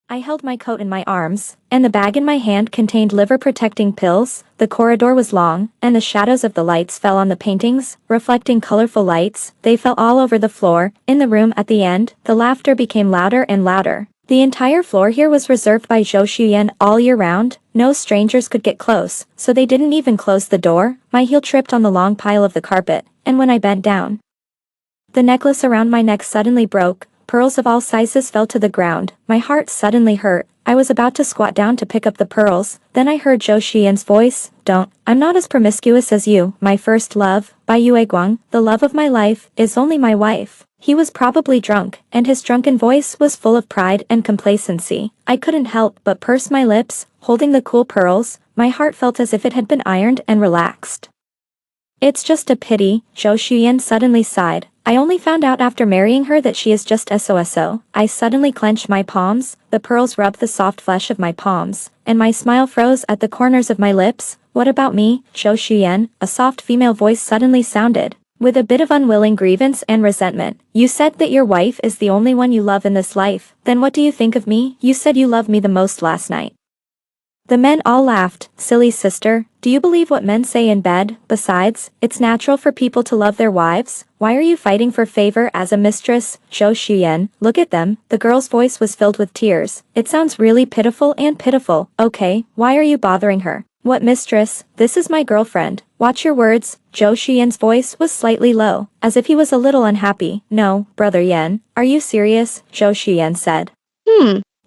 I held my coat in my arms, and the bag in my hand contained liver-protecting pills. The corridor was long, and the shadows of the lights fell on the paintings, reflecting colorful lights. They fell all over the floor. In the room at the end, the laughter became louder and louder. The entire floor here was reserved by Zhou Xuyan all year round. No strangers could get close, so they didn't even close the door. My heel tripped on the long pile of the carpet, and when I bent down, the necklace around my neck suddenly broke. Pearls of all sizes fell to the ground. My heart suddenly hurt. I was about to squat down to pick up the pearls. Then I heard Zhou Xian's voice. Don't. I'm not as promiscuous as you. My first love, Bai Yue Guang, the love of my life, is only my wife. He was probably drunk, and his drunken voice was full of pride and complacency. I couldn't help but purse my lips, holding the cool pearls. My heart felt as if it had been ironed and relaxed. It's just a pity, Zhou Xian suddenly sighed. I only found out after marrying her that she is just SOSO. I suddenly clenched my palms, the pearls rubbed the soft flesh of my palms, and my smile froze at the corners of my lips. What about me, Zhou Xian? A soft female voice suddenly sounded, with a bit of unwilling grievance and resentment. You said that your wife is the only one you love in this life. Then what do you think of me? You said you loved me the most last night. The men all laughed. Silly sister, do you believe what men say in bed? Besides, it's natural for people to love their wives. Why are you fighting for favor as a mistress? Zhou Xian, look at them. The girl's voice was filled with tears. It sounds really pitiful and pitiful. Okay, why are you bothering her? What mistress? This is my girlfriend. Watch your words. Zhou Xian's voice was slightly low, as if he was a little unhappy. No, brother Yan. Are you serious? Zhou Xian said.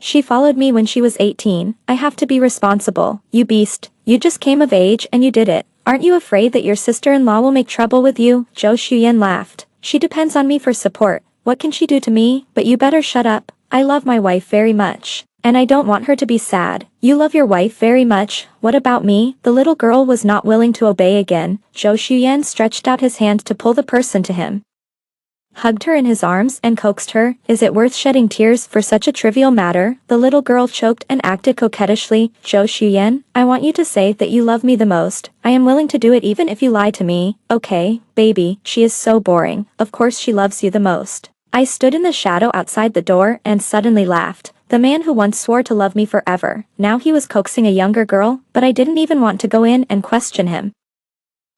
She followed me when she was 18. I have to be responsible. You beast. You just came of age and you did it. Aren't you afraid that your sister-in-law will make trouble with you? Zhou Xian laughed. She depends on me for support. What can she do to me? But you better shut up. I love my wife very much, and I don't want her to be sad. You love your wife very much. What about me? The little girl was not willing to obey again. Zhou Xian stretched out his hand to pull the person to him, hugged her in his arms and coaxed her. Is it worth shedding tears for such a trivial matter? The little girl choked and acted coquettishly. Zhou Xian, I want you to say that you love me the most. I am willing to do it even if you lie to me. Okay, baby, she is so boring. Of course she loves you the most. I stood in the shadow outside the door and suddenly laughed. The man who once swore to love me forever, now he was coaxing a younger girl, but I didn't even want to go in and question him.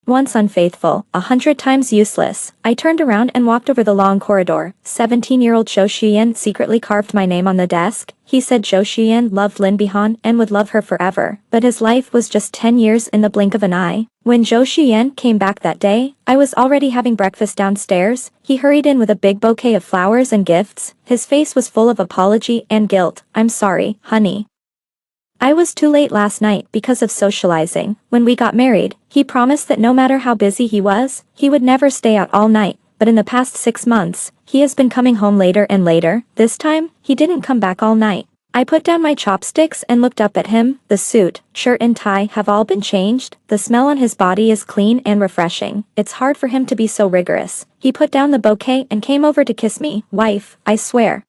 Once unfaithful, 100 times useless. I turned around and walked over the long corridor. 17-year-old Zhou Xian secretly carved my name on the desk. He said Zhou Xian loved Lin Bihan and would love her forever, but his life was just 10 years in the blink of an eye. When Zhou Xian came back that day, I was already having breakfast downstairs. He hurried in with a big bouquet of flowers and gifts. His face was full of apology and guilt. I'm sorry, honey. I was too late last night because of socializing. When we got married, he promised that no matter how busy he was, he would never stay out all night, but in the past 6 months, he has been coming home later and later. This time, he didn't come back all night. I put down my chopsticks and looked up at him. The suit, shirt and tie have all been changed. The smell on his body is clean and refreshing. It's hard for him to be so rigorous. He put down the bouquet and came over to kiss me. Wife, I swear.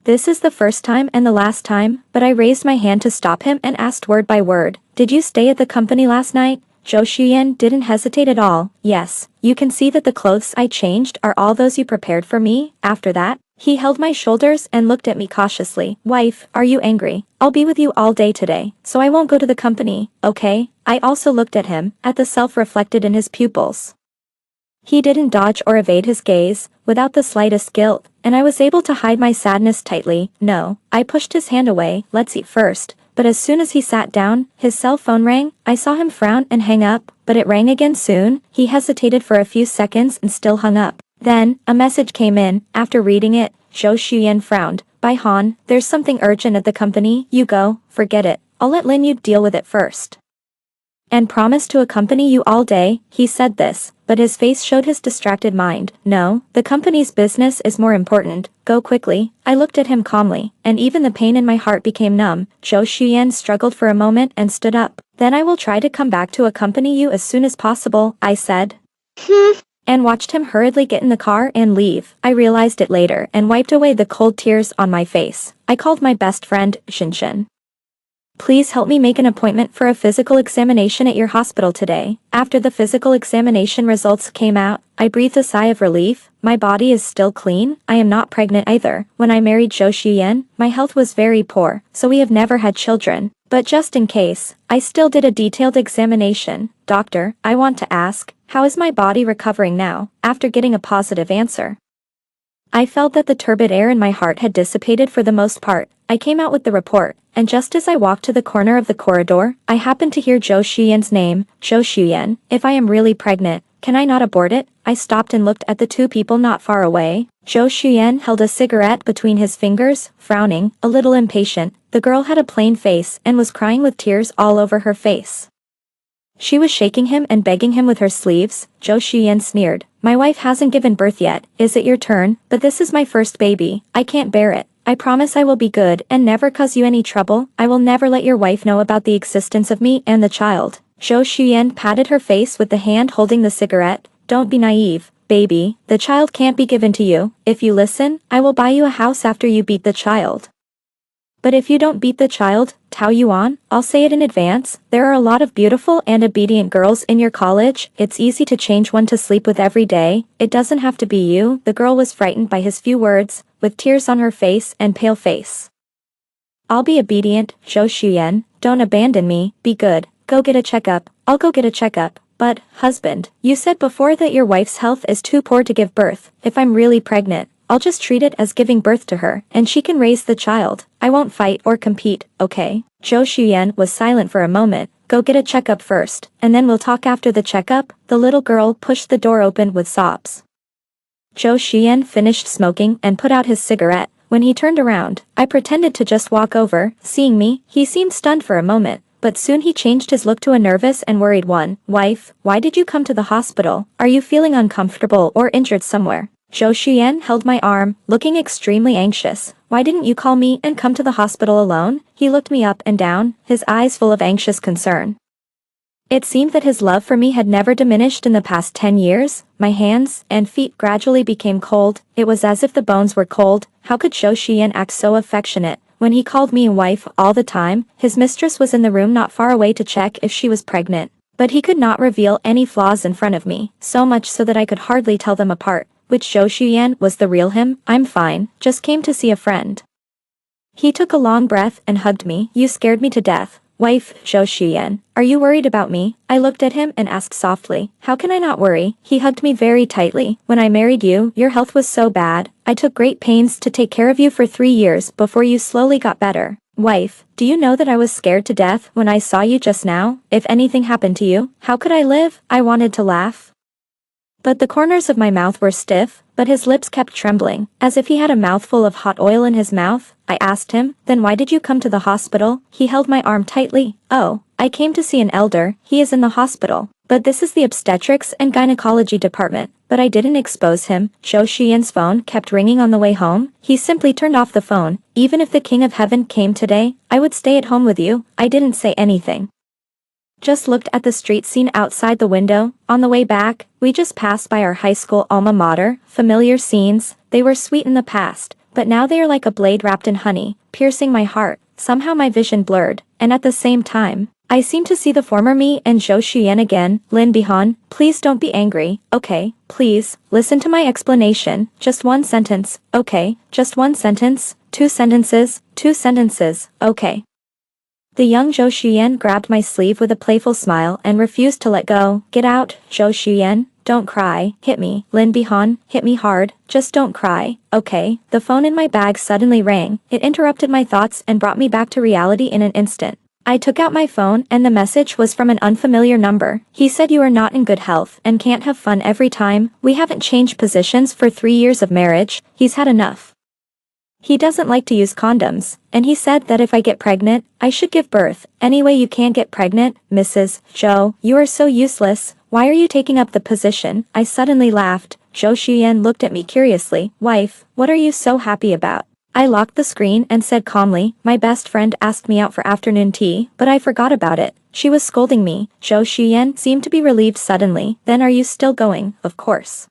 This is the first time and the last time, but I raised my hand to stop him and asked word by word. Did you stay at the company last night? Zhou Xian didn't hesitate at all. Yes. You can see that the clothes I changed are all those you prepared for me. After that, he held my shoulders and looked at me cautiously. Wife, are you angry? I'll be with you all day today, so I won't go to the company, okay? I also looked at him, at the self reflected in his pupils. He didn't dodge or evade his gaze, without the slightest guilt, and I was able to hide my sadness tightly. No. I pushed his hand away. Let's eat first. But as soon as he sat down, his cell phone rang. I saw him frown and hang up, but it rang again soon. He hesitated for a few seconds and still hung up. Then, a message came in. After reading it, Zhou Xian frowned. Bai Han, there's something urgent at the company. You go. Forget it. I'll let Lin Yu deal with it first. And promise to accompany you all day. He said this, but his face showed his distracted mind. No, the company's business is more important. Go quickly. I looked at him calmly, and even the pain in my heart became numb. Zhou Xian struggled for a moment and stood up. Then I will try to come back to accompany you as soon as possible, I said. And watched him hurriedly get in the car and leave. I realized it later and wiped away the cold tears on my face. I called my best friend, Shinshin. please help me make an appointment for a physical examination at your hospital today. After the physical examination results came out, I breathed a sigh of relief. My body is still clean. I am not pregnant either. When I married Zhou Xuyan, my health was very poor, so we have never had children. But just in case, I still did a detailed examination. Doctor, I want to ask, how is my body recovering now, after getting a positive answer? I felt that the turbid air in my heart had dissipated for the most part. I came out with the report, and just as I walked to the corner of the corridor, I happened to hear Zhou Xuyan's name. Zhou Xuyan, if I am really pregnant, can I not abort it? I stopped and looked at the two people not far away. Zhou Xuyan held a cigarette between his fingers, frowning, a little impatient. The girl had a plain face and was crying with tears all over her face. She was shaking him and begging him with her sleeves. Zhou Xuyan sneered. My wife hasn't given birth yet. Is it your turn? But this is my first baby. I can't bear it. I promise I will be good and never cause you any trouble. I will never let your wife know about the existence of me and the child. Zhou Xuyan patted her face with the hand holding the cigarette. Don't be naive, baby. The child can't be given to you. If you listen, I will buy you a house after you beat the child. But if you don't beat the child, Tao Yuan, I'll say it in advance, there are a lot of beautiful and obedient girls in your college. It's easy to change one to sleep with every day. It doesn't have to be you. The girl was frightened by his few words, with tears on her face and pale face. I'll be obedient, Zhou Xuyan. Don't abandon me. Be good. Go get a checkup. I'll go get a checkup. But, husband, you said before that your wife's health is too poor to give birth. If I'm really pregnant, I'll just treat it as giving birth to her, and she can raise the child. I won't fight or compete, okay? Zhou Xuyan was silent for a moment. Go get a checkup first, and then we'll talk after the checkup. The little girl pushed the door open with sobs. Zhou Xuyan finished smoking and put out his cigarette. When he turned around, I pretended to just walk over. Seeing me, he seemed stunned for a moment, but soon he changed his look to a nervous and worried one. Wife, why did you come to the hospital? Are you feeling uncomfortable or injured somewhere? Zhou Xuyan held my arm, looking extremely anxious. Why didn't you call me and come to the hospital alone? He looked me up and down, his eyes full of anxious concern. It seemed that his love for me had never diminished in the past 10 years. My hands and feet gradually became cold. It was as if the bones were cold. How could Zhou Xuyan act so affectionate? When he called me wife all the time, his mistress was in the room not far away to check if she was pregnant. But he could not reveal any flaws in front of me, so much so that I could hardly tell them apart. Which Zhou Xuyan was the real him? I'm fine, just came to see a friend. He took a long breath and hugged me. You scared me to death. Wife, Zhou Xuyan, are you worried about me? I looked at him and asked softly. How can I not worry? He hugged me very tightly. When I married you, your health was so bad. I took great pains to take care of you for 3 years before you slowly got better. Wife, do you know that I was scared to death when I saw you just now? If anything happened to you, how could I live? I wanted to laugh, but the corners of my mouth were stiff, but his lips kept trembling, as if he had a mouthful of hot oil in his mouth. I asked him, then why did you come to the hospital? He held my arm tightly. Oh, I came to see an elder. He is in the hospital. But this is the obstetrics and gynecology department. But I didn't expose him. Zhou Xuyan's phone kept ringing on the way home. He simply turned off the phone. Even if the King of Heaven came today, I would stay at home with you. I didn't say anything. Just looked at the street scene outside the window. On the way back, we just passed by our high school alma mater. Familiar scenes, they were sweet in the past, but now they are like a blade wrapped in honey, piercing my heart. Somehow my vision blurred, and at the same time, I seemed to see the former me and Zhou Xuyan again. Lin Bihan, please don't be angry, okay? Please, listen to my explanation. Just one sentence, okay? Just one sentence, 2 sentences, 2 sentences, okay? The young Zhou Xuyan grabbed my sleeve with a playful smile and refused to let go. Get out, Zhou Xuyan, don't cry, hit me. Lin Bihan, hit me hard, just don't cry, okay? The phone in my bag suddenly rang. It interrupted my thoughts and brought me back to reality in an instant. I took out my phone and the message was from an unfamiliar number. He said you are not in good health and can't have fun every time. We haven't changed positions for 3 years of marriage. He's had enough. He doesn't like to use condoms, and he said that if I get pregnant, I should give birth. Anyway, you can't get pregnant, Mrs. Zhou. You are so useless. Why are you taking up the position? I suddenly laughed. Zhou Xuyan looked at me curiously. Wife, what are you so happy about? I locked the screen and said calmly, my best friend asked me out for afternoon tea, but I forgot about it. She was scolding me. Zhou Xuyan seemed to be relieved suddenly. Then are you still going? Of course.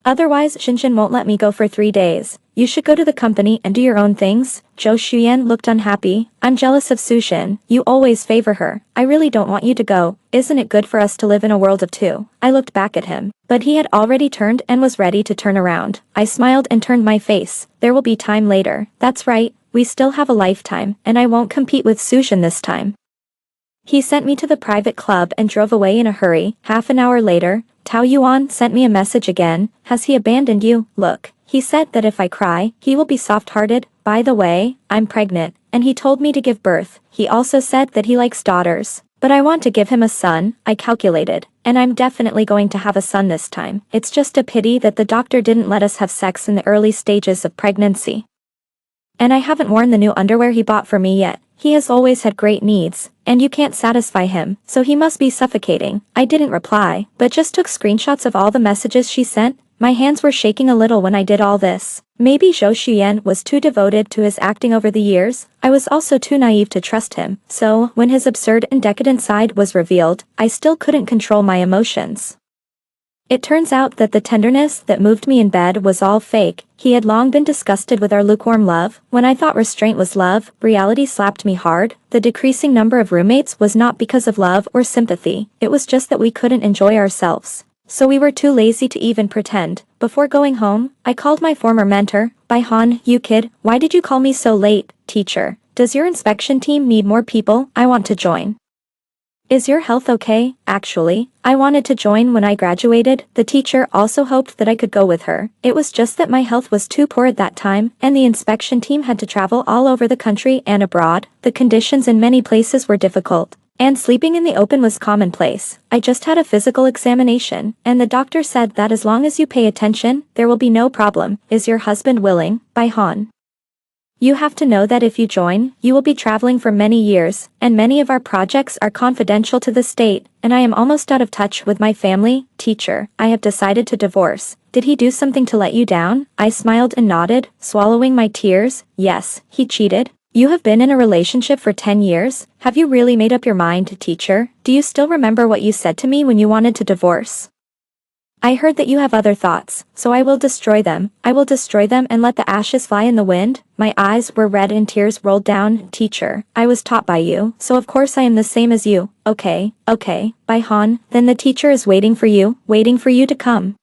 Otherwise Shinshin won't let me go for 3 days. You should go to the company and do your own things. Zhou Xuyan looked unhappy. I'm jealous of Sushin. You always favor her. I really don't want you to go. Isn't it good for us to live in a world of two? I looked back at him. But he had already turned and was ready to turn around. I smiled and turned my face. There will be time later. That's right. We still have a lifetime, and I won't compete with Sushin this time. He sent me to the private club and drove away in a hurry. Half an hour later, Tao Yuan sent me a message again. Has he abandoned you? Look. He said that if I cry, he will be soft-hearted. By the way, I'm pregnant, and he told me to give birth. He also said that he likes daughters. But I want to give him a son, I calculated. And I'm definitely going to have a son this time. It's just a pity that the doctor didn't let us have sex in the early stages of pregnancy. And I haven't worn the new underwear he bought for me yet. He has always had great needs, and you can't satisfy him, so he must be suffocating. I didn't reply, but just took screenshots of all the messages she sent. My hands were shaking a little when I did all this. Maybe Zhou Xuyan was too devoted to his acting over the years. I was also too naive to trust him, so when his absurd and decadent side was revealed, I still couldn't control my emotions. It turns out that the tenderness that moved me in bed was all fake. He had long been disgusted with our lukewarm love. When I thought restraint was love, reality slapped me hard. The decreasing number of roommates was not because of love or sympathy. It was just that we couldn't enjoy ourselves. So we were too lazy to even pretend. Before going home, I called my former mentor. By Han, you kid, why did you call me so late? Teacher, does your inspection team need more people? I want to join. Is your health okay? Actually, I wanted to join when I graduated. The teacher also hoped that I could go with her. It was just that my health was too poor at that time, and the inspection team had to travel all over the country and abroad. The conditions in many places were difficult, and sleeping in the open was commonplace. I just had a physical examination, and the doctor said that as long as you pay attention, there will be no problem. Is your husband willing? By Han. You have to know that if you join, you will be traveling for many years, and many of our projects are confidential to the state, and I am almost out of touch with my family. Teacher, I have decided to divorce. Did he do something to let you down? I smiled and nodded, swallowing my tears. Yes, he cheated. You have been in a relationship for 10 years? Have you really made up your mind, teacher? Do you still remember what you said to me when you wanted to divorce? I heard that you have other thoughts, so I will destroy them. I will destroy them and let the ashes fly in the wind. My eyes were red and tears rolled down. Teacher, I was taught by you, so of course I am the same as you. Okay. By Han, then the teacher is waiting for you to come.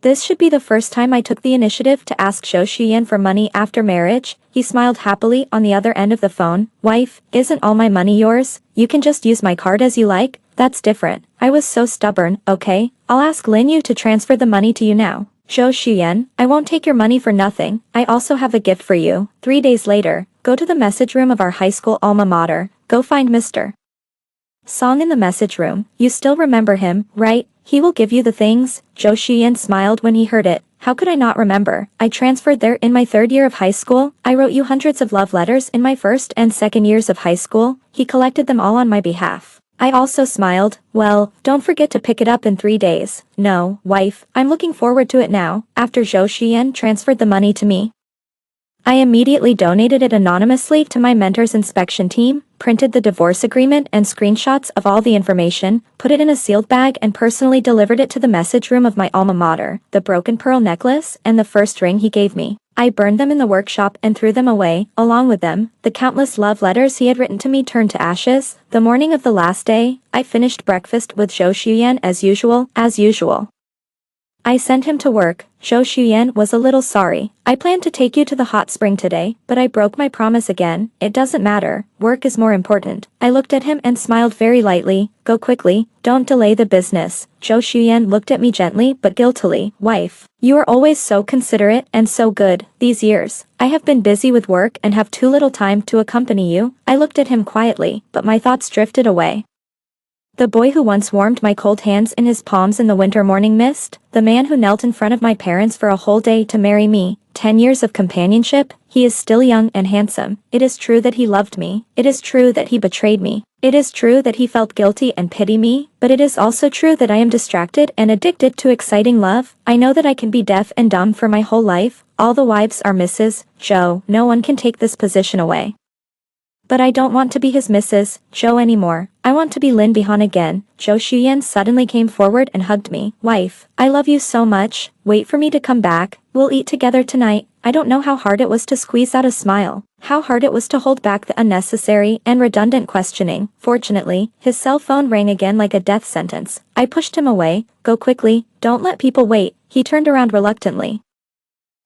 This should be the first time I took the initiative to ask Zhou Xuyan for money after marriage. He smiled happily on the other end of the phone. Wife, isn't all my money yours? You can just use my card as you like. That's different. I was so stubborn. Okay, I'll ask Lin Yu to transfer the money to you now. Zhou Xuyan, I won't take your money for nothing. I also have a gift for you. 3 days later, go to the message room of our high school alma mater. Go find Mr. Song in the message room. You still remember him, right? He will give you the things. Zhou Xuyan smiled when he heard it. How could I not remember? I transferred there in my 3rd year of high school. I wrote you hundreds of love letters in my 1st and 2nd years of high school. He collected them all on my behalf. I also smiled. Well, don't forget to pick it up in 3 days. No, wife, I'm looking forward to it now. After Zhou Xuyan transferred the money to me, I immediately donated it anonymously to my mentor's inspection team, printed the divorce agreement and screenshots of all the information, put it in a sealed bag and personally delivered it to the message room of my alma mater. The broken pearl necklace and the first ring he gave me, I burned them in the workshop and threw them away. Along with them, the countless love letters he had written to me turned to ashes. The morning of the last day, I finished breakfast with Zhou Xuyan as usual. I sent him to work. Zhou Xuyan was a little sorry. I planned to take you to the hot spring today, but I broke my promise again. It doesn't matter. Work is more important. I looked at him and smiled very lightly. Go quickly. Don't delay the business. Zhou Xuyan looked at me gently but guiltily. Wife, you are always so considerate and so good. These years, I have been busy with work and have too little time to accompany you. I looked at him quietly, but my thoughts drifted away. The boy who once warmed my cold hands in his palms in the winter morning mist, the man who knelt in front of my parents for a whole day to marry me, 10 years of companionship, he is still young and handsome. It is true that he loved me. It is true that he betrayed me. It is true that he felt guilty and pity me, but it is also true that I am distracted and addicted to exciting love. I know that I can be deaf and dumb for my whole life. All the wives are Mrs. Zhou. No one can take this position away. But I don't want to be his Mrs. Joe anymore. I want to be Lin Bihan again. Zhou Xuyan suddenly came forward and hugged me. Wife, I love you so much. Wait for me to come back. We'll eat together tonight. I don't know how hard it was to squeeze out a smile. How hard it was to hold back the unnecessary and redundant questioning. Fortunately, his cell phone rang again like a death sentence. I pushed him away. Go quickly. Don't let people wait. He turned around reluctantly.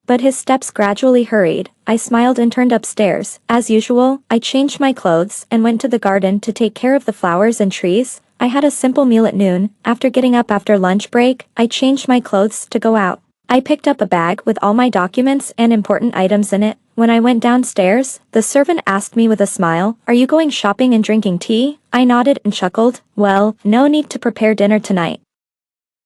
But his steps gradually hurried. I smiled and turned upstairs. As usual, I changed my clothes and went to the garden to take care of the flowers and trees. I had a simple meal at noon. After getting up after lunch break, I changed my clothes to go out. I picked up a bag with all my documents and important items in it. When I went downstairs, the servant asked me with a smile, "Are you going shopping and drinking tea?" I nodded and chuckled. Well, no need to prepare dinner tonight.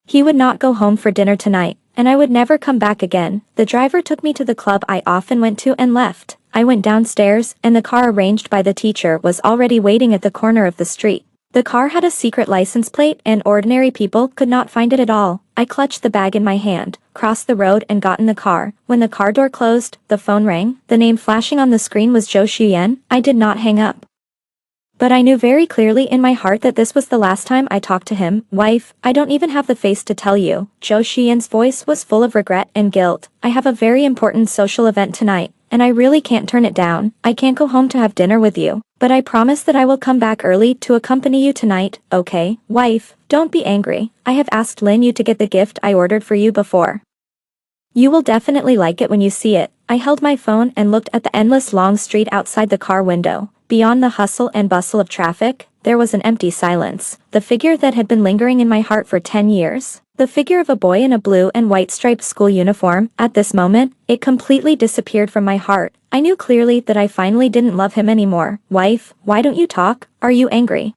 He would not go home for dinner tonight, and I would never come back again. The driver took me to the club I often went to and left. I went downstairs, and the car arranged by the teacher was already waiting at the corner of the street. The car had a secret license plate and ordinary people could not find it at all. I clutched the bag in my hand, crossed the road and got in the car. When the car door closed, the phone rang. The name flashing on the screen was Zhou Xuyan. I did not hang up. But I knew very clearly in my heart that this was the last time I talked to him. Wife, I don't even have the face to tell you. Zhou Xuyan's voice was full of regret and guilt. I have a very important social event tonight, and I really can't turn it down. I can't go home to have dinner with you. But I promise that I will come back early to accompany you tonight, okay? Wife, don't be angry. I have asked Lin Yu to get the gift I ordered for you before. You will definitely like it when you see it. I held my phone and looked at the endless long street outside the car window. Beyond the hustle and bustle of traffic, there was an empty silence. The figure that had been lingering in my heart for 10 years. The figure of a boy in a blue and white striped school uniform. At this moment, it completely disappeared from my heart. I knew clearly that I finally didn't love him anymore. Wife, why don't you talk? Are you angry?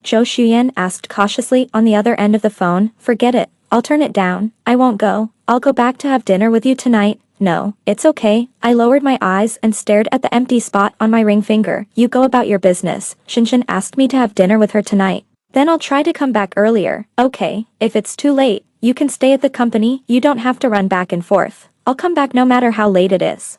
Zhou Xuyan asked cautiously on the other end of the phone. Forget it. I'll turn it down. I won't go. I'll go back to have dinner with you tonight. No, it's okay. I lowered my eyes and stared at the empty spot on my ring finger. You go about your business. Shinshin asked me to have dinner with her tonight. Then I'll try to come back earlier. Okay, if it's too late, you can stay at the company. You don't have to run back and forth. I'll come back no matter how late it is.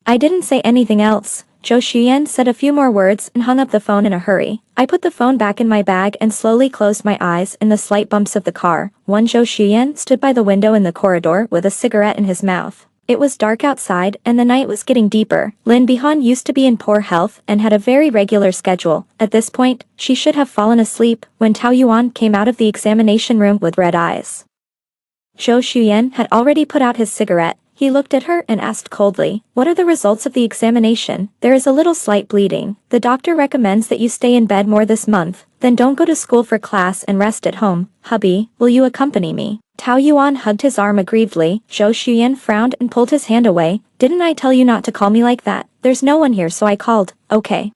I didn't say anything else. Zhou Xuyan said a few more words and hung up the phone in a hurry. I put the phone back in my bag and slowly closed my eyes in the slight bumps of the car. Zhou Xuyan stood by the window in the corridor with a cigarette in his mouth. It was dark outside and the night was getting deeper. Lin Bihan used to be in poor health and had a very regular schedule. At this point, she should have fallen asleep when Tao Yuan came out of the examination room with red eyes. Zhou Xuyan had already put out his cigarette. He looked at her and asked coldly, "What are the results of the examination?" "There is a little slight bleeding. The doctor recommends that you stay in bed more this month, then don't go to school for class and rest at home. Hubby, will you accompany me?" Tao Yuan hugged his arm aggrievedly. Zhou Xuyan frowned and pulled his hand away. "Didn't I tell you not to call me like that? There's no one here so I called." "Okay.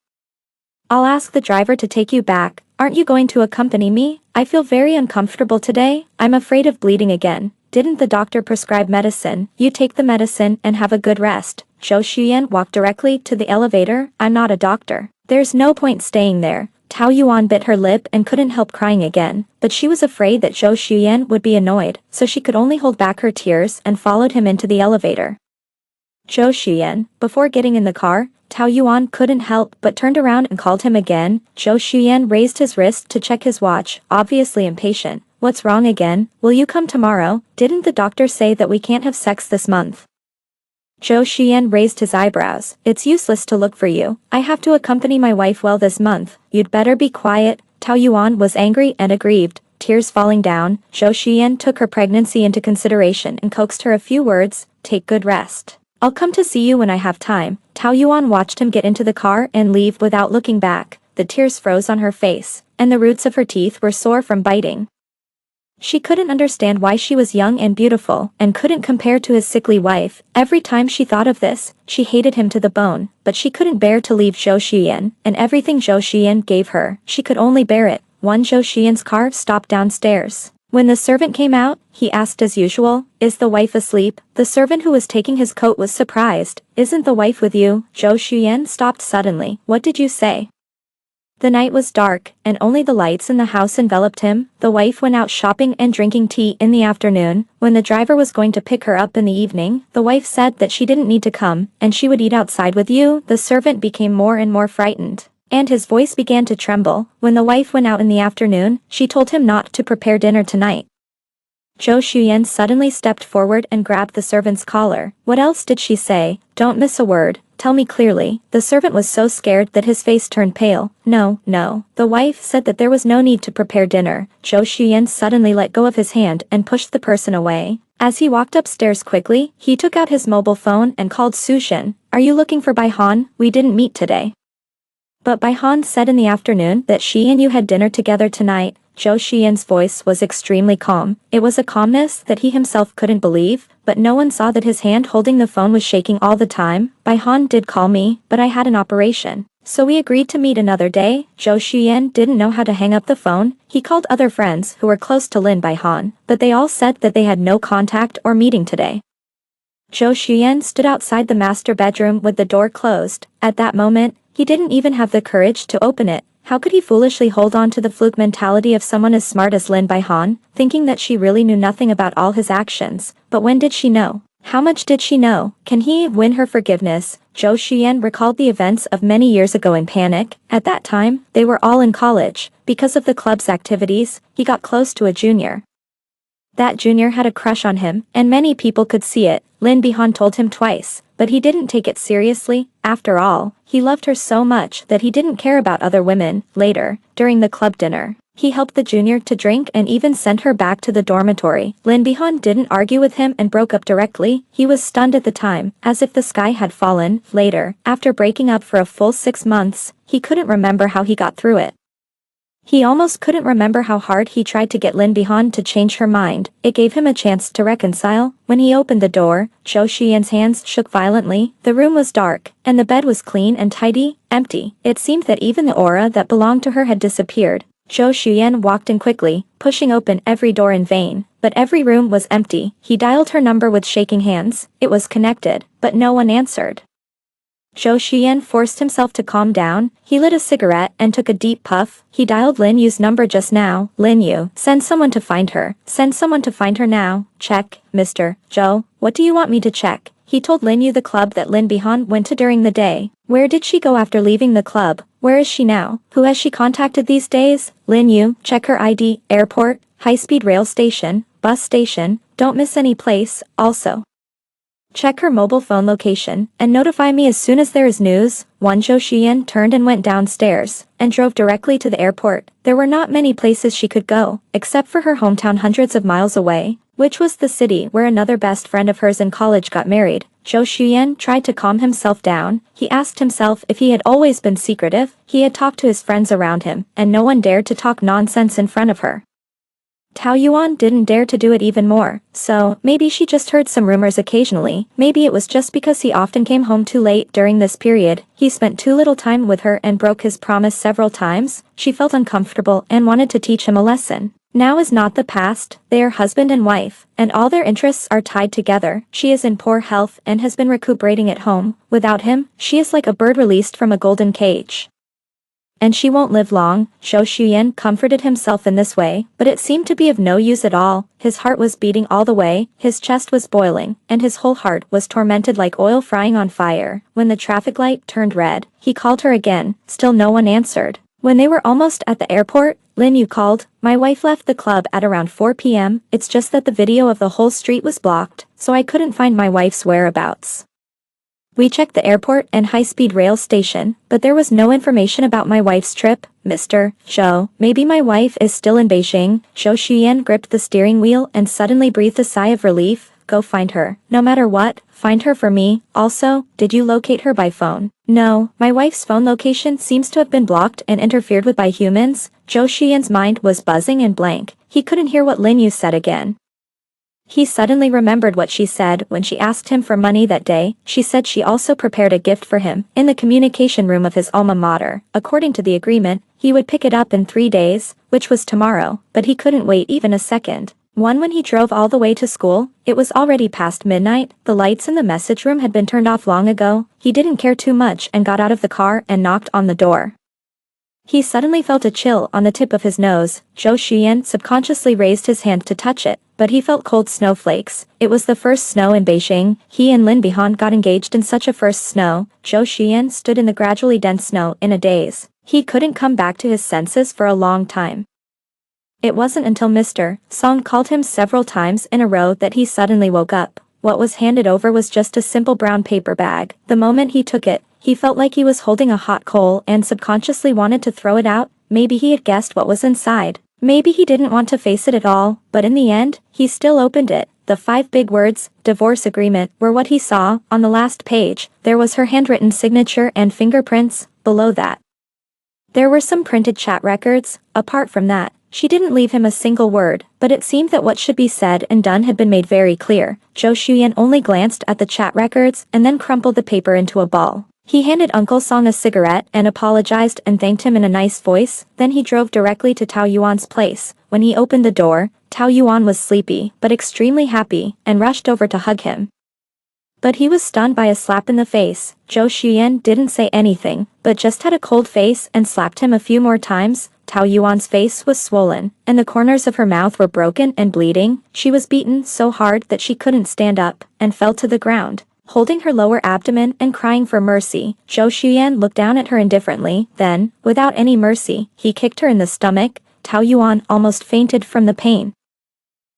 I'll ask the driver to take you back. Aren't you going to accompany me? I feel very uncomfortable today. I'm afraid of bleeding again." "Didn't the doctor prescribe medicine? You take the medicine and have a good rest." Zhou Xuyan walked directly to the elevator. "I'm not a doctor. There's no point staying there." Tao Yuan bit her lip and couldn't help crying again, but she was afraid that Zhou Xuyan would be annoyed, so she could only hold back her tears and followed him into the elevator. Zhou Xuyan, before getting in the car, Tao Yuan couldn't help but turned around and called him again. Zhou Xuyan raised his wrist to check his watch, obviously impatient. "What's wrong again? Will you come tomorrow? Didn't the doctor say that we can't have sex this month?" Zhou Xuyan raised his eyebrows. "It's useless to look for you. I have to accompany my wife well this month. You'd better be quiet." Tao Yuan was angry and aggrieved, tears falling down. Zhou Xuyan took her pregnancy into consideration and coaxed her a few words. "Take good rest. I'll come to see you when I have time." Tao Yuan watched him get into the car and leave without looking back. The tears froze on her face, and the roots of her teeth were sore from biting. She couldn't understand why she was young and beautiful and couldn't compare to his sickly wife. Every time she thought of this, she hated him to the bone, but she couldn't bear to leave Zhou Xuyan, and everything Zhou Xuyan gave her, she could only bear it. Zhou Xuyan's car stopped downstairs. When the servant came out, he asked as usual, "Is the wife asleep?" The servant who was taking his coat was surprised. "Isn't the wife with you?" Zhou Xuyan stopped suddenly. "What did you say?" The night was dark, and only the lights in the house enveloped him. The wife went out shopping and drinking tea in the afternoon. When the driver was going to pick her up in the evening, the wife said that she didn't need to come, and she would eat outside with you. The servant became more and more frightened, and his voice began to tremble. When the wife went out in the afternoon, she told him not to prepare dinner tonight. Zhou Xuyan suddenly stepped forward and grabbed the servant's collar. What else did she say? Don't miss a word. Tell me clearly. The servant was so scared that his face turned pale. No. The wife said that there was no need to prepare dinner. Zhou Xuyan suddenly let go of his hand and pushed the person away. As he walked upstairs quickly, he took out his mobile phone and called Su Shen. Are you looking for Bai Han? We didn't meet today. But Bai Han said in the afternoon that she and you had dinner together tonight. Zhou Xuyan's voice was extremely calm. It was a calmness that he himself couldn't believe, but no one saw that his hand holding the phone was shaking all the time. Bai Han did call me, but I had an operation, so we agreed to meet another day. Zhou Xuyan didn't know how to hang up the phone. He called other friends who were close to Lin Bai Han, but they all said that they had no contact or meeting today. Zhou Xuyan stood outside the master bedroom with the door closed. At that moment, he didn't even have the courage to open it. How could he foolishly hold on to the fluke mentality of someone as smart as Lin Bai Han, thinking that she really knew nothing about all his actions? But when did she know? How much did she know? Can he win her forgiveness? Zhou Xuyan recalled the events of many years ago in panic. At that time, they were all in college. Because of the club's activities, he got close to a junior. That junior had a crush on him, and many people could see it. Lin Bai Han told him twice, but he didn't take it seriously. After all, he loved her so much that he didn't care about other women. Later, during the club dinner, he helped the junior to drink and even sent her back to the dormitory. Lin Bai Han didn't argue with him and broke up directly. He was stunned at the time, as if the sky had fallen. Later, after breaking up for a full 6 months, he couldn't remember how he got through it. He almost couldn't remember how hard he tried to get Lin Bai Han to change her mind. It gave him a chance to reconcile. When he opened the door, Zhou Xuyan's hands shook violently. The room was dark, and the bed was clean and tidy, empty. It seemed that even the aura that belonged to her had disappeared. Zhou Xuyan walked in quickly, pushing open every door in vain, but every room was empty. He dialed her number with shaking hands. It was connected, but no one answered. Zhou Xuyan forced himself to calm down. He lit a cigarette and took a deep puff. He dialed Lin Yu's number just now. Lin Yu, send someone to find her. Send someone to find her now. Check, Mr. Zhou. What do you want me to check? He told Lin Yu the club that Lin Bai Han went to during the day. Where did she go after leaving the club? Where is she now? Who has she contacted these days? Lin Yu, check her ID, airport, high-speed rail station, bus station, don't miss any place. Also, check her mobile phone location, and notify me as soon as there is news. Zhou Xuyan turned and went downstairs, and drove directly to the airport. There were not many places she could go, except for her hometown hundreds of miles away, which was the city where another best friend of hers in college got married. Zhou Xuyan tried to calm himself down. He asked himself if he had always been secretive. He had talked to his friends around him, and no one dared to talk nonsense in front of her. Tao Yuan didn't dare to do it even more, so maybe she just heard some rumors occasionally. Maybe it was just because he often came home too late during this period. He spent too little time with her and broke his promise several times. She felt uncomfortable and wanted to teach him a lesson. Now is not the past. They are husband and wife, and all their interests are tied together. She is in poor health and has been recuperating at home. Without him, she is like a bird released from a golden cage. And she won't live long. Zhou Xuyan comforted himself in this way, but it seemed to be of no use at all. His heart was beating all the way, his chest was boiling, and his whole heart was tormented like oil frying on fire. When the traffic light turned red, he called her again. Still no one answered. When they were almost at the airport, Lin Yu called. My wife left the club at around 4 p.m. It's just that the video of the whole street was blocked, so I couldn't find my wife's whereabouts. We checked the airport and high-speed rail station, but there was no information about my wife's trip. Mr. Zhou, maybe my wife is still in Beijing. Zhou Xuyan gripped the steering wheel and suddenly breathed a sigh of relief. Go find her. No matter what, find her for me. Also, did you locate her by phone? No, my wife's phone location seems to have been blocked and interfered with by humans. Zhou Xuyan's mind was buzzing and blank. He couldn't hear what Lin Yu said again. He suddenly remembered what she said when she asked him for money that day. She said she also prepared a gift for him in the communication room of his alma mater. According to the agreement, he would pick it up in 3 days, which was tomorrow, but he couldn't wait even a second. When he drove all the way to school, it was already past midnight. The lights in the message room had been turned off long ago. He didn't care too much and got out of the car and knocked on the door. He suddenly felt a chill on the tip of his nose. Zhou Xuyan subconsciously raised his hand to touch it, but he felt cold snowflakes. It was the first snow in Beijing. He and Lin Bihan got engaged in such a first snow. Zhou Xuyan stood in the gradually dense snow in a daze. He couldn't come back to his senses for a long time. It wasn't until Mr. Song called him several times in a row that he suddenly woke up. What was handed over was just a simple brown paper bag. The moment he took it, he felt like he was holding a hot coal and subconsciously wanted to throw it out. Maybe he had guessed what was inside. Maybe he didn't want to face it at all, but in the end, he still opened it. The 5 big words, divorce agreement, were what he saw. On the last page, there was her handwritten signature and fingerprints. Below that, there were some printed chat records. Apart from that, she didn't leave him a single word, but it seemed that what should be said and done had been made very clear. Zhou Xuyan only glanced at the chat records and then crumpled the paper into a ball. He handed Uncle Song a cigarette and apologized and thanked him in a nice voice. Then he drove directly to Tao Yuan's place. When he opened the door, Tao Yuan was sleepy but extremely happy and rushed over to hug him. But he was stunned by a slap in the face. Zhou Xuyan didn't say anything, but just had a cold face and slapped him a few more times. Tao Yuan's face was swollen, and the corners of her mouth were broken and bleeding. She was beaten so hard that she couldn't stand up, and fell to the ground, holding her lower abdomen and crying for mercy. Zhou Xuyan looked down at her indifferently, then, without any mercy, he kicked her in the stomach. Tao Yuan almost fainted from the pain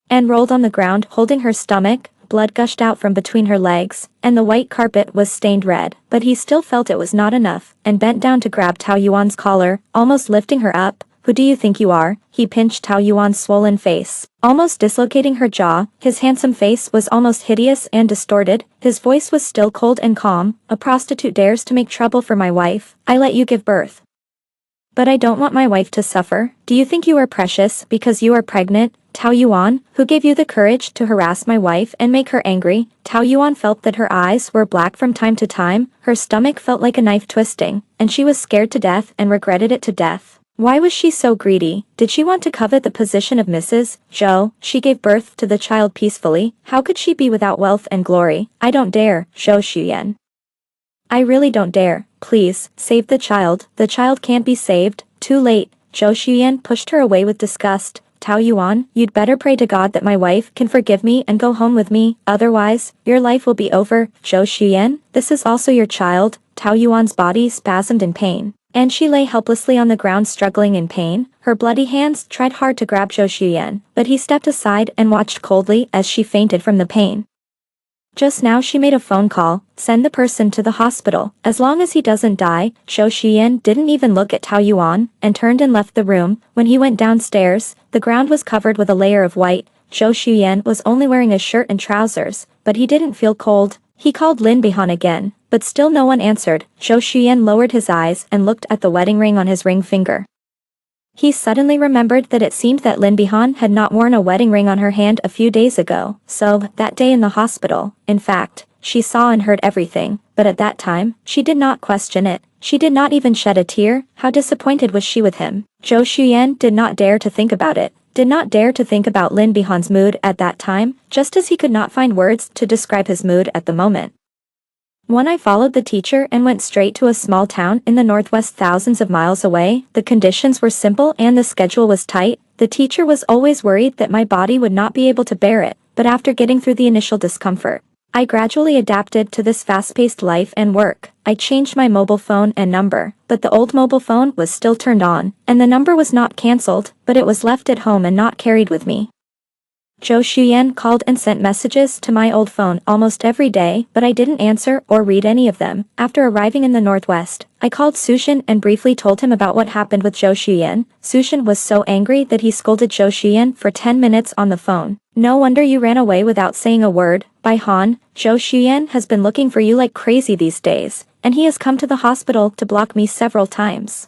and rolled on the ground holding her stomach. Blood gushed out from between her legs, and the white carpet was stained red, but he still felt it was not enough, and bent down to grab Tao Yuan's collar, almost lifting her up. Who do you think you are? He pinched Tao Yuan's swollen face, almost dislocating her jaw. His handsome face was almost hideous and distorted. His voice was still cold and calm. A prostitute dares to make trouble for my wife. I let you give birth, but I don't want my wife to suffer. Do you think you are precious because you are pregnant? Tao Yuan, who gave you the courage to harass my wife and make her angry? Tao Yuan felt that her eyes were black from time to time, her stomach felt like a knife twisting, and she was scared to death and regretted it to death. Why was she so greedy? Did she want to covet the position of Mrs. Zhou? She gave birth to the child peacefully. How could she be without wealth and glory? I don't dare, Zhou Xuyan. I really don't dare. Please, save the child. The child can't be saved. Too late. Zhou Xuyan pushed her away with disgust. Tao Yuan, you'd better pray to God that my wife can forgive me and go home with me, otherwise, your life will be over. Zhou Xuyan, this is also your child. Tao Yuan's body spasmed in pain, and she lay helplessly on the ground struggling in pain. Her bloody hands tried hard to grab Zhou Xuyan, but he stepped aside and watched coldly as she fainted from the pain. Just now she made a phone call. Send the person to the hospital. As long as he doesn't die. Zhou Xuyan didn't even look at Tao Yuan, and turned and left the room. When he went downstairs, the ground was covered with a layer of white. Zhou Xuyan was only wearing a shirt and trousers, but he didn't feel cold. He called Lin Bihan again, but still no one answered. Zhou Xuyan lowered his eyes and looked at the wedding ring on his ring finger. He suddenly remembered that it seemed that Lin Bihan had not worn a wedding ring on her hand a few days ago. So, that day in the hospital, in fact, she saw and heard everything, but at that time, she did not question it. She did not even shed a tear. How disappointed was she with him? Zhou Xuyan did not dare to think about it, did not dare to think about Lin Bihan's mood at that time, just as he could not find words to describe his mood at the moment. When I followed the teacher and went straight to a small town in the northwest thousands of miles away. The conditions were simple and the schedule was tight. The teacher was always worried that my body would not be able to bear it, but after getting through the initial discomfort, I gradually adapted to this fast-paced life and work. I changed my mobile phone and number, but the old mobile phone was still turned on, and the number was not cancelled, but it was left at home and not carried with me. Zhou Xuyan called and sent messages to my old phone almost every day, but I didn't answer or read any of them. After arriving in the northwest, I called Sushin and briefly told him about what happened with Zhou Xuyan. Sushin was so angry that he scolded Zhou Xuyan for 10 minutes on the phone. No wonder you ran away without saying a word. Bai Han, Zhou Xuyan has been looking for you like crazy these days, and he has come to the hospital to block me several times.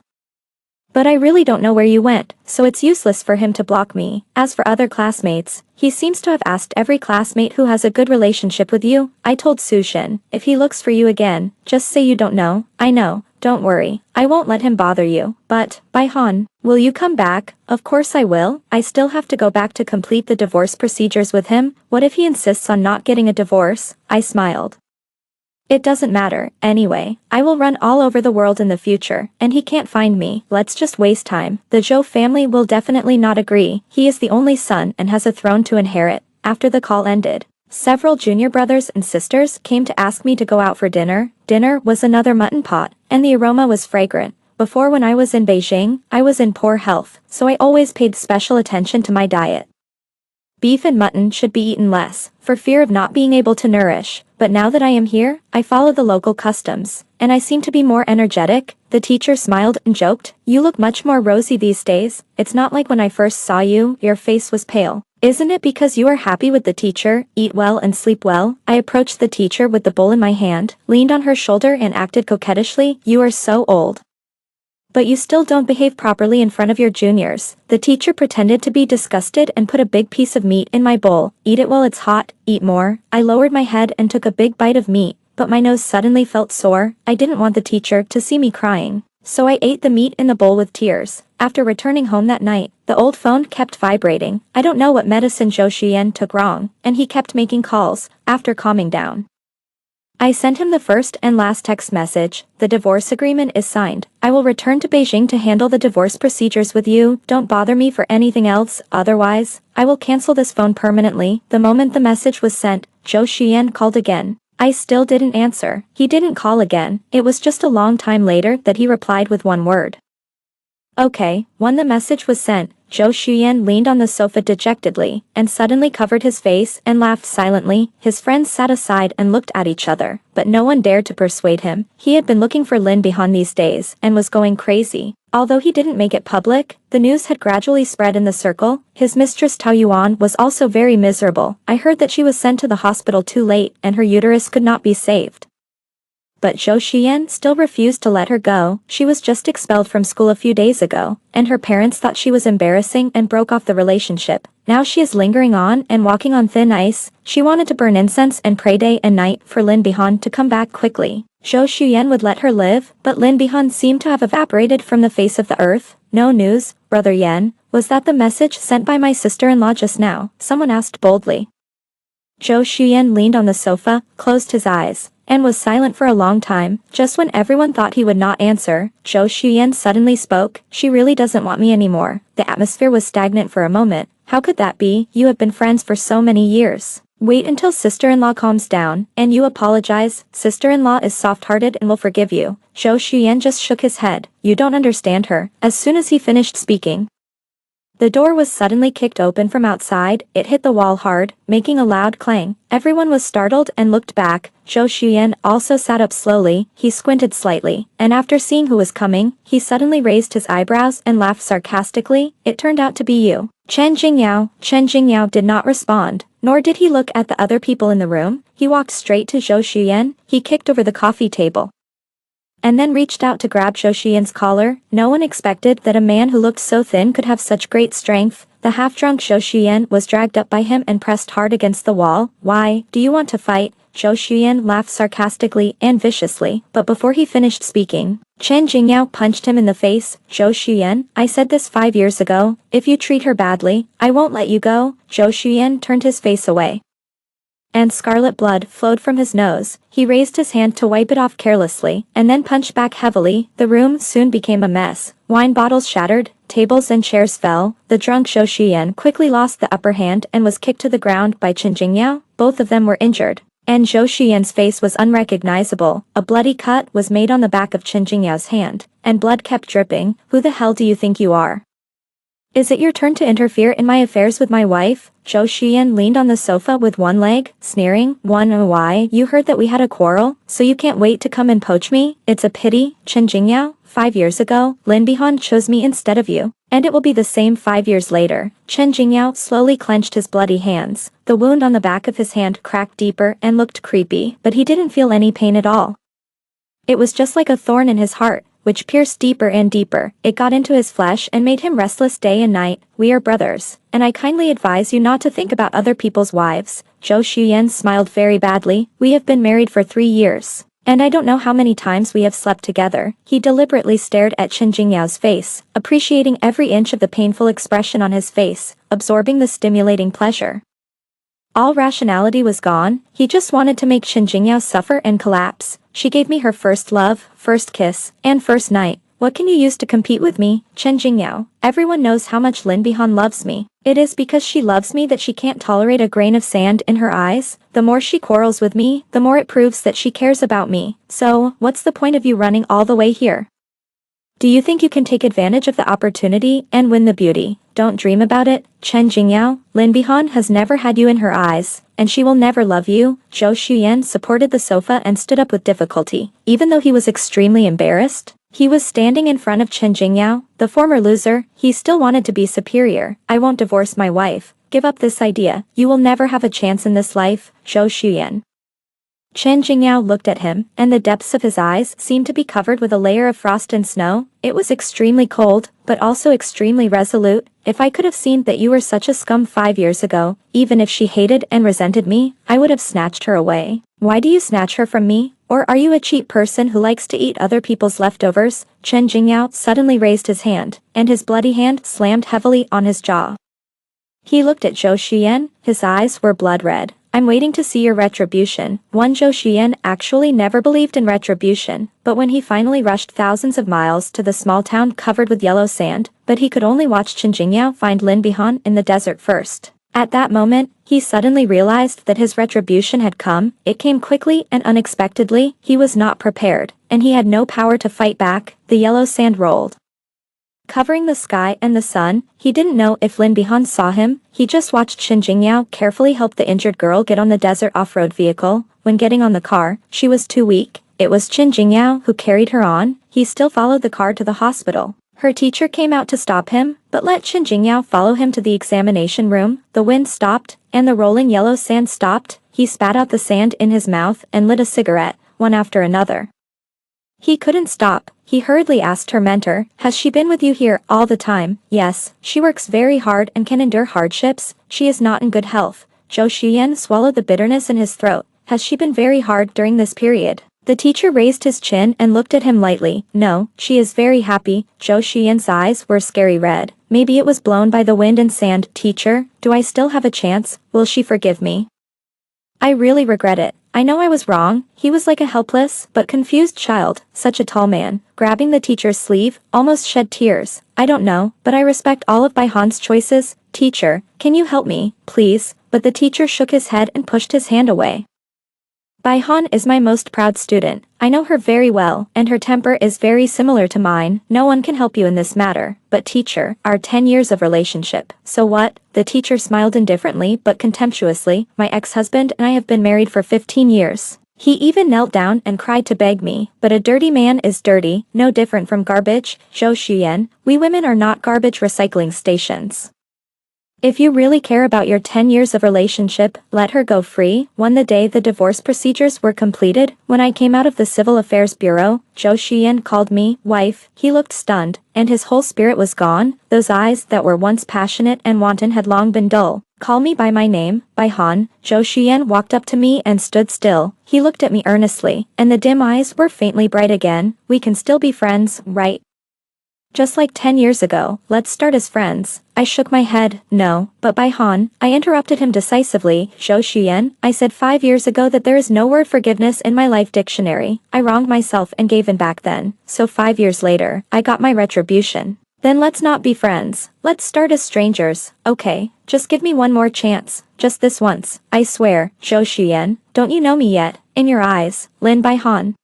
But I really don't know where you went, so it's useless for him to block me. As for other classmates, he seems to have asked every classmate who has a good relationship with you. I told Sushin, if he looks for you again, just say you don't know. I know, don't worry, I won't let him bother you. But, Bai Han, will you come back? Of course I will. I still have to go back to complete the divorce procedures with him. What if he insists on not getting a divorce? I smiled. It doesn't matter, anyway. I will run all over the world in the future, and he can't find me. Let's just waste time. The Zhou family will definitely not agree. He is the only son and has a throne to inherit. After the call ended, several junior brothers and sisters came to ask me to go out for dinner. Dinner was another mutton pot, and the aroma was fragrant. Before, when I was in Beijing, I was in poor health, so I always paid special attention to my diet. Beef and mutton should be eaten less, for fear of not being able to nourish, but now that I am here, I follow the local customs, and I seem to be more energetic. The teacher smiled and joked, "You look much more rosy these days. It's not like when I first saw you, your face was pale. Isn't it because you are happy with the teacher, eat well and sleep well?" I approached the teacher with the bowl in my hand, leaned on her shoulder and acted coquettishly. "You are so old. But you still don't behave properly in front of your juniors." The teacher pretended to be disgusted and put a big piece of meat in my bowl. "Eat it while it's hot, eat more." I lowered my head and took a big bite of meat, but my nose suddenly felt sore. I didn't want the teacher to see me crying, so I ate the meat in the bowl with tears. After returning home that night, the old phone kept vibrating. I don't know what medicine Zhou Xuyan took wrong, and he kept making calls. After calming down, I sent him the first and last text message. "The divorce agreement is signed. I will return to Beijing to handle the divorce procedures with you. Don't bother me for anything else, otherwise, I will cancel this phone permanently." The moment the message was sent, Zhou Xuyan called again. I still didn't answer. He didn't call again. It was just a long time later that he replied with one word. "Okay." When the message was sent, Zhou Xuyan leaned on the sofa dejectedly, and suddenly covered his face and laughed silently. His friends sat aside and looked at each other, but no one dared to persuade him. He had been looking for Lin Bihan these days, and was going crazy. Although he didn't make it public, the news had gradually spread in the circle. His mistress Tao Yuan was also very miserable. I heard that she was sent to the hospital too late, and her uterus could not be saved. But Zhou Xuyan still refused to let her go. She was just expelled from school a few days ago, and her parents thought she was embarrassing and broke off the relationship. Now she is lingering on and walking on thin ice. She wanted to burn incense and pray day and night for Lin Bihan to come back quickly. Zhou Xuyan would let her live, but Lin Bihan seemed to have evaporated from the face of the earth. "No news, Brother Yan. Was that the message sent by my sister-in-law just now?" someone asked boldly. Zhou Xuyan leaned on the sofa, closed his eyes, and was silent for a long time. Just when everyone thought he would not answer, Zhou Xuyan suddenly spoke. "She really doesn't want me anymore." The atmosphere was stagnant for a moment. "How could that be? You have been friends for so many years. Wait until sister-in-law calms down, and you apologize. Sister-in-law is soft-hearted and will forgive you." Zhou Xuyan just shook his head. "You don't understand her." As soon as he finished speaking, the door was suddenly kicked open from outside. It hit the wall hard, making a loud clang. Everyone was startled and looked back. Zhou Xuyan also sat up slowly. He squinted slightly, and after seeing who was coming, he suddenly raised his eyebrows and laughed sarcastically. "It turned out to be you." Chen Jingyao. Chen Jingyao did not respond, nor did he look at the other people in the room. He walked straight to Zhou Xuyan. He kicked over the coffee table, and then reached out to grab Zhou Xuyan's collar. No one expected that a man who looked so thin could have such great strength. The half-drunk Zhou Xuyan was dragged up by him and pressed hard against the wall. "Why, do you want to fight?" Zhou Xuyan laughed sarcastically and viciously, but before he finished speaking, Chen Jingyao punched him in the face. "Zhou Xuyan, I said this 5 years ago. If you treat her badly, I won't let you go." Zhou Xuyan turned his face away, and scarlet blood flowed from his nose. He raised his hand to wipe it off carelessly, and then punched back heavily. The room soon became a mess. Wine bottles shattered, tables and chairs fell. The drunk Zhou Xuyan quickly lost the upper hand and was kicked to the ground by Chen Jingyao. Both of them were injured, and Zhou Xuyan's face was unrecognizable. A bloody cut was made on the back of Chen Jingyao's hand, and blood kept dripping. "Who the hell do you think you are? Is it your turn to interfere in my affairs with my wife?" Zhou Xuyan leaned on the sofa with one leg, sneering. Why, you heard that we had a quarrel, so you can't wait to come and poach me? It's a pity, Chen Jingyao. 5 years ago, Lin Bihan chose me instead of you, and it will be the same 5 years later." Chen Jingyao slowly clenched his bloody hands. The wound on the back of his hand cracked deeper and looked creepy, but he didn't feel any pain at all. It was just like a thorn in his heart, which pierced deeper and deeper. It got into his flesh and made him restless day and night. "We are brothers, and I kindly advise you not to think about other people's wives." Zhou Xuyan smiled very badly. "We have been married for 3 years, and I don't know how many times we have slept together." He deliberately stared at Chen Jingyao's face, appreciating every inch of the painful expression on his face, absorbing the stimulating pleasure. All rationality was gone, he just wanted to make Qin Jingyao suffer and collapse. She gave me her first love, first kiss, and first night. What can you use to compete with me, Qin Jingyao? Everyone knows how much Lin Bihan loves me. It is because she loves me that she can't tolerate a grain of sand in her eyes. The more she quarrels with me, the more it proves that she cares about me. So, what's the point of you running all the way here? Do you think you can take advantage of the opportunity and win the beauty? Don't dream about it, Chen Jingyao. Lin Bihan has never had you in her eyes, and she will never love you. Zhou Xuyan supported the sofa and stood up with difficulty. Even though he was extremely embarrassed, he was standing in front of Chen Jingyao, the former loser. He still wanted to be superior. I won't divorce my wife. Give up this idea. You will never have a chance in this life, Zhou Xuyan. Chen Jingyao looked at him, and the depths of his eyes seemed to be covered with a layer of frost and snow. It was extremely cold, but also extremely resolute. If I could have seen that you were such a scum 5 years ago, even if she hated and resented me, I would have snatched her away. Why do you snatch her from me? Or are you a cheap person who likes to eat other people's leftovers? Chen Jingyao suddenly raised his hand, and his bloody hand slammed heavily on his jaw. He looked at Zhou Xuyan, his eyes were blood red. I'm waiting to see your retribution. Zhou Xuyan actually never believed in retribution, but when he finally rushed thousands of miles to the small town covered with yellow sand, but he could only watch Qin Jingyao find Lin Bihan in the desert first. At that moment, he suddenly realized that his retribution had come. It came quickly and unexpectedly. He was not prepared, and he had no power to fight back. The yellow sand rolled, covering the sky and the sun. He didn't know if Lin Bihan saw him. He just watched Qin Jingyao carefully help the injured girl get on the desert off-road vehicle. When getting on the car, she was too weak. It was Qin Jingyao who carried her on. He still followed the car to the hospital. Her teacher came out to stop him, but let Qin Jingyao follow him to the examination room. The wind stopped, and the rolling yellow sand stopped. He spat out the sand in his mouth and lit a cigarette, one after another. He couldn't stop. He hurriedly asked her mentor, has she been with you here all the time? Yes, she works very hard and can endure hardships. She is not in good health. Zhou Xuyan swallowed the bitterness in his throat. Has she been very hard during this period? The teacher raised his chin and looked at him lightly. No, she is very happy. Zhou Xuyan's eyes were scary red. Maybe it was blown by the wind and sand. Teacher, do I still have a chance? Will she forgive me? I really regret it. I know I was wrong. He was like a helpless but confused child, such a tall man, grabbing the teacher's sleeve, almost shed tears. I don't know, but I respect all of Bai Han's choices. Teacher, can you help me, please? But the teacher shook his head and pushed his hand away. Bai Han is my most proud student. I know her very well, and her temper is very similar to mine. No one can help you in this matter. But teacher, our 10 years of relationship. So what? The teacher smiled indifferently but contemptuously. My ex-husband and I have been married for 15 years. He even knelt down and cried to beg me. But a dirty man is dirty, no different from garbage. Zhou Xuyan, we women are not garbage recycling stations. If you really care about your 10 years of relationship, let her go free. When the day the divorce procedures were completed, when I came out of the Civil Affairs Bureau, Zhou Xuyan called me wife. He looked stunned, and his whole spirit was gone. Those eyes that were once passionate and wanton had long been dull. Call me by my name, Bai Han. Zhou Xuyan walked up to me and stood still. He looked at me earnestly, and the dim eyes were faintly bright again. We can still be friends, right? Just like 10 years ago, let's start as friends. I shook my head, no, but Bai Han, I interrupted him decisively. Zhou Xuyan, I said 5 years ago that there is no word forgiveness in my life dictionary. I wronged myself and gave in back then. So 5 years later, I got my retribution. Then let's not be friends. Let's start as strangers. Okay, just give me one more chance. Just this once. I swear. Zhou Xuyan, don't you know me yet? In your eyes, Lin Bai Han,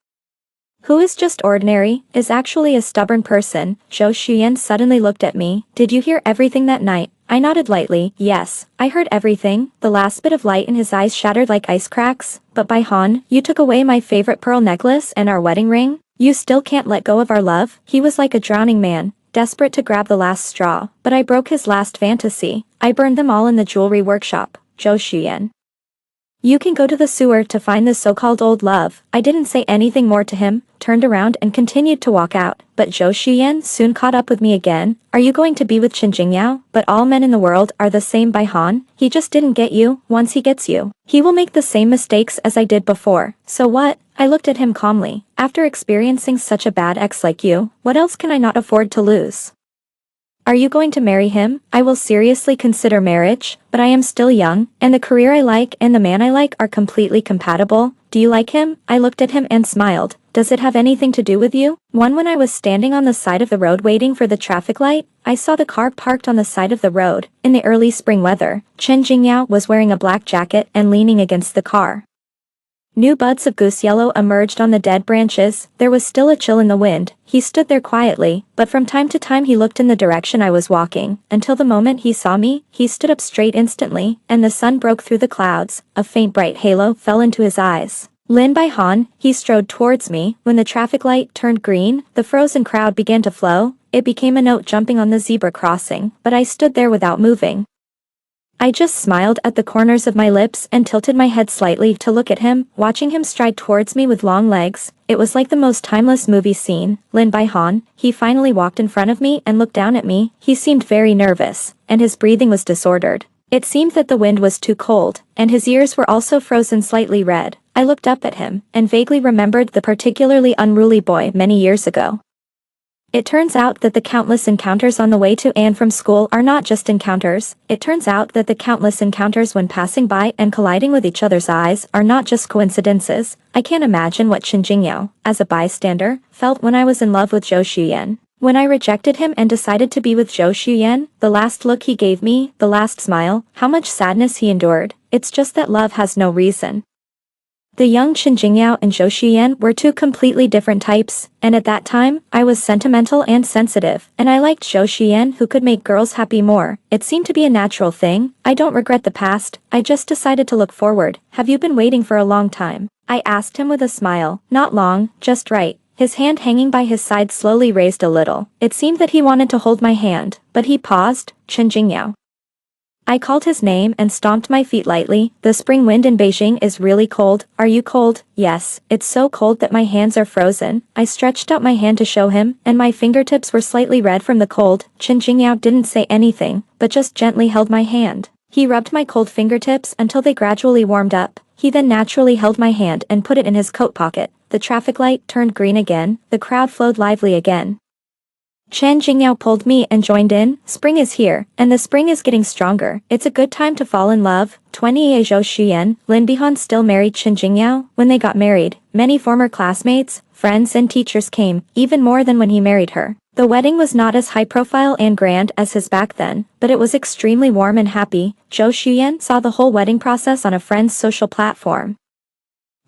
who is just ordinary, is actually a stubborn person. Zhou Xuyan suddenly looked at me. Did you hear everything that night? I nodded lightly. Yes, I heard everything. The last bit of light in his eyes shattered like ice cracks. But Bai Han, you took away my favorite pearl necklace and our wedding ring? You still can't let go of our love? He was like a drowning man, desperate to grab the last straw. But I broke his last fantasy. I burned them all in the jewelry workshop. Zhou Xuyan, you can go to the sewer to find the so-called old love. I didn't say anything more to him, turned around and continued to walk out. But Zhou Xuyan soon caught up with me again. Are you going to be with Qin Jingyao? But all men in the world are the same, Bai Han. He just didn't get you. Once he gets you, he will make the same mistakes as I did before. So what? I looked at him calmly. After experiencing such a bad ex like you, what else can I not afford to lose? Are you going to marry him? I will seriously consider marriage, but I am still young, and the career I like and the man I like are completely compatible. Do you like him? I looked at him and smiled. Does it have anything to do with you? When I was standing on the side of the road waiting for the traffic light, I saw the car parked on the side of the road. In the early spring weather, Chen Jingyao was wearing a black jacket and leaning against the car. New buds of goose yellow emerged on the dead branches. There was still a chill in the wind. He stood there quietly, but from time to time he looked in the direction I was walking. Until the moment he saw me, he stood up straight instantly, and the sun broke through the clouds. A faint bright halo fell into his eyes. Lin Baihan, he strode towards me. When the traffic light turned green, the frozen crowd began to flow. It became a note jumping on the zebra crossing, but I stood there without moving. I just smiled at the corners of my lips and tilted my head slightly to look at him, watching him stride towards me with long legs. It was like the most timeless movie scene. Lin Baihan, he finally walked in front of me and looked down at me. He seemed very nervous, and his breathing was disordered. It seemed that the wind was too cold, and his ears were also frozen slightly red. I looked up at him, and vaguely remembered the particularly unruly boy many years ago. It turns out that the countless encounters on the way to and from school are not just encounters. It turns out that the countless encounters when passing by and colliding with each other's eyes are not just coincidences. I can't imagine what Chen Jingyao, as a bystander, felt when I was in love with Zhou Xuyan. When I rejected him and decided to be with Zhou Xuyan, the last look he gave me, the last smile, how much sadness he endured. It's just that love has no reason. The young Chen Jingyao and Zhou Xuyan were two completely different types, and at that time, I was sentimental and sensitive, and I liked Zhou Xuyan who could make girls happy more. It seemed to be a natural thing. I don't regret the past, I just decided to look forward. Have you been waiting for a long time? I asked him with a smile. Not long, just right. His hand hanging by his side slowly raised a little. It seemed that he wanted to hold my hand, but he paused. Chen Jingyao. I called his name and stomped my feet lightly. The spring wind in Beijing is really cold. Are you cold? Yes, it's so cold that my hands are frozen. I stretched out my hand to show him, and my fingertips were slightly red from the cold. Chen Jingyao didn't say anything, but just gently held my hand. He rubbed my cold fingertips until they gradually warmed up. He then naturally held my hand and put it in his coat pocket. The traffic light turned green again. The crowd flowed lively again. Chen Jingyao pulled me and joined in. Spring is here, and the spring is getting stronger. It's a good time to fall in love. 20 Zhou Xuyan, Lin Baihan still married Chen Jingyao. When they got married, many former classmates, friends and teachers came, even more than when he married her. The wedding was not as high profile and grand as his back then, but it was extremely warm and happy. Zhou Xuyan saw the whole wedding process on a friend's social platform.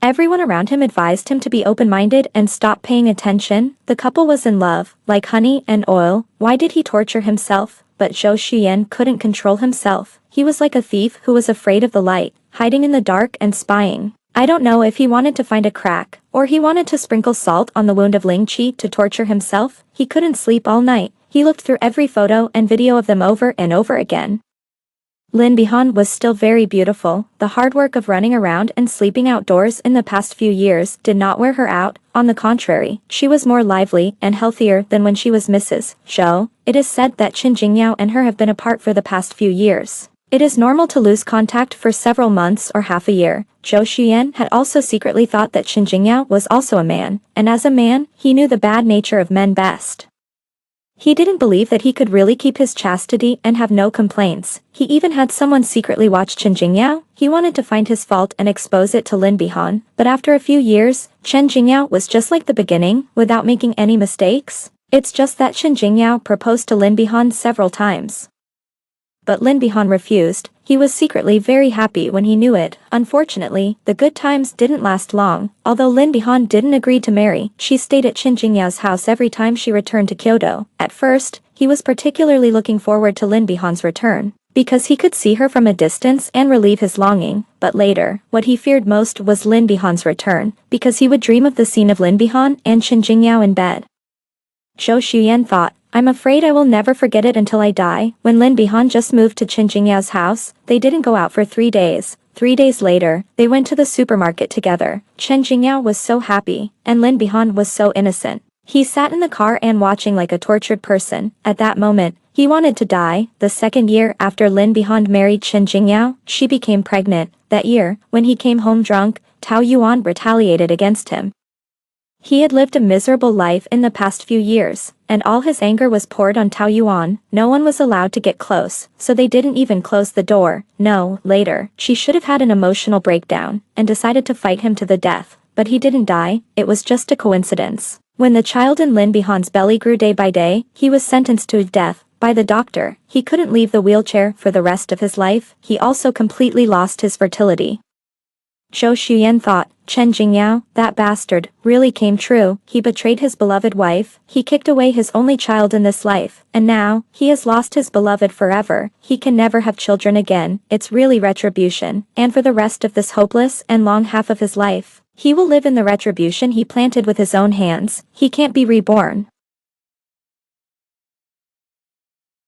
Everyone around him advised him to be open-minded and stop paying attention. The couple was in love, like honey and oil. Why did he torture himself? But Zhou Xuyan couldn't control himself. He was like a thief who was afraid of the light, hiding in the dark and spying. I don't know if he wanted to find a crack, or he wanted to sprinkle salt on the wound of Ling Qi to torture himself. He couldn't sleep all night. He looked through every photo and video of them over and over again. Lin Baihan was still very beautiful. The hard work of running around and sleeping outdoors in the past few years did not wear her out. On the contrary, she was more lively and healthier than when she was Mrs. Zhou. It is said that Chen Jingyao and her have been apart for the past few years. It is normal to lose contact for several months or half a year. Zhou Xuyan had also secretly thought that Chen Jingyao was also a man, and as a man, he knew the bad nature of men best. He didn't believe that he could really keep his chastity and have no complaints. He even had someone secretly watch Chen Jingyao. He wanted to find his fault and expose it to Lin Baihan, but after a few years, Chen Jingyao was just like the beginning, without making any mistakes. It's just that Chen Jingyao proposed to Lin Baihan several times. But Lin Baihan refused. He was secretly very happy when he knew it. Unfortunately, the good times didn't last long. Although Lin Baihan didn't agree to marry, she stayed at Chen Jingyao's house every time she returned to Kyoto. At first, he was particularly looking forward to Lin Baihan's return, because he could see her from a distance and relieve his longing. But later, what he feared most was Lin Baihan's return, because he would dream of the scene of Lin Baihan and Chen Jingyao in bed. Zhou Xuyan thought, I'm afraid I will never forget it until I die. When Lin Baihan just moved to Chen Jingyao's house, they didn't go out for 3 days. 3 days later, they went to the supermarket together. Chen Jingyao was so happy, and Lin Baihan was so innocent. He sat in the car and watching like a tortured person. At that moment, he wanted to die. The second year after Lin Baihan married Chen Jingyao, she became pregnant. That year, when he came home drunk, Tao Yuan retaliated against him. He had lived a miserable life in the past few years, and all his anger was poured on Tao Yuan. No one was allowed to get close, so they didn't even close the door. No, later, she should have had an emotional breakdown, and decided to fight him to the death. But he didn't die, it was just a coincidence. When the child in Lin Bihan's belly grew day by day, he was sentenced to death by the doctor. He couldn't leave the wheelchair for the rest of his life. He also completely lost his fertility. Zhou Xuyan thought, Chen Jingyao, that bastard, really came true. He betrayed his beloved wife, he kicked away his only child in this life, and now, he has lost his beloved forever. He can never have children again. It's really retribution, and for the rest of this hopeless and long half of his life, he will live in the retribution he planted with his own hands. He can't be reborn.